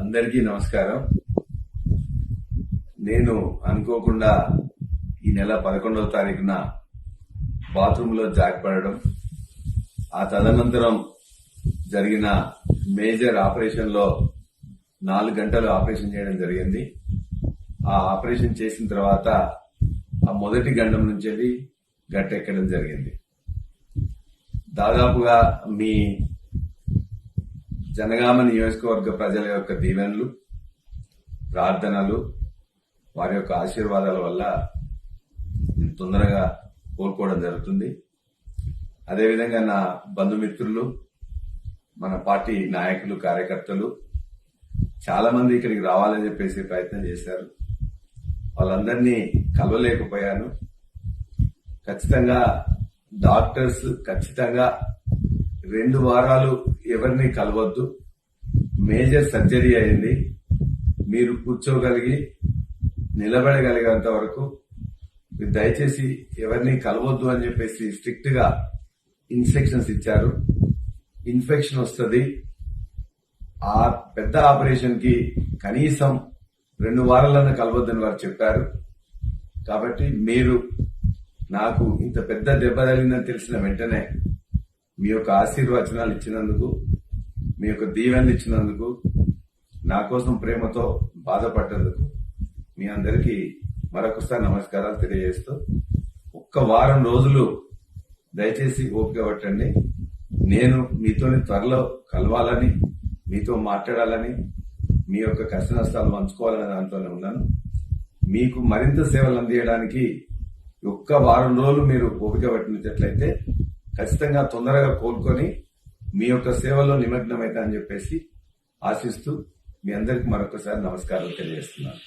అందరికీ నమస్కారం. నేను అనుకోకుండా ఈ నెల 11వ తారీఖున బాత్రూంలో జారిపడడం, ఆ తదనంతరం జరిగిన మేజర్ ఆపరేషన్ లో 4 గంటలు ఆపరేషన్ చేయడం జరిగింది. ఆ ఆపరేషన్ చేసిన తర్వాత ఆ మొదటి గండం నుంచి గట్టెక్కడం జరిగింది. దాదాపుగా మీ జనగామ నియోజకవర్గ ప్రజల యొక్క దీవెనలు, ప్రార్థనలు, వారి యొక్క ఆశీర్వాదాల వల్ల తొందరగా కోలుకోవడం జరుగుతుంది. అదేవిధంగా నా బంధుమిత్రులు, మన పార్టీ నాయకులు, కార్యకర్తలు చాలా మంది ఇక్కడికి రావాలని చెప్పేసి ప్రయత్నం చేశారు. వాళ్ళందరినీ కలవలేకపోయాను. ఖచ్చితంగా డాక్టర్స్ 2 వారాలు ఎవరిని కలవద్దు, మేజర్ సర్జరీ అయింది, మీరు కూర్చోగలిగి నిలబడగలిగేంత వరకు మీరు దయచేసి ఎవరిని కలవద్దు అని చెప్పేసి స్ట్రిక్ట్ గా ఇన్స్ట్రక్షన్స్ ఇచ్చారు. ఇన్ఫెక్షన్ వస్తుంది, ఆ పెద్ద ఆపరేషన్ కి కనీసం 2 వారాలన్నా కలవద్దని వారు చెప్పారు. కాబట్టి మీరు నాకు ఇంత పెద్ద దెబ్బ తగిలిందని తెలిసిన వెంటనే మీ యొక్క ఆశీర్వచనాలు ఇచ్చినందుకు, మీ యొక్క దీవెనలు ఇచ్చినందుకు, నా కోసం ప్రేమతో బాధపడ్డందుకు మీ అందరికీ మరొకసారి నమస్కారాలు తెలియజేస్తూ, ఒక్క వారం రోజులు దయచేసి ఓపిక పట్టండి. నేను మీతోని త్వరలో కలవాలని, మీతో మాట్లాడాలని, మీ యొక్క కష్ట నష్టాలు పంచుకోవాలనే దాంతోనే ఉన్నాను. మీకు మరింత సేవలు అందించడానికి ఒక్క వారం రోజులు మీరు ఓపిక పట్టినట్లయితే ఖచ్చితంగా తొందరగా కోలుకొని మీ యొక్క సేవలో నిమగ్నమైతా అని చెప్పేసి ఆశిస్తూ మీ అందరికీ మరొకసారి నమస్కారాలు తెలియజేస్తున్నాను.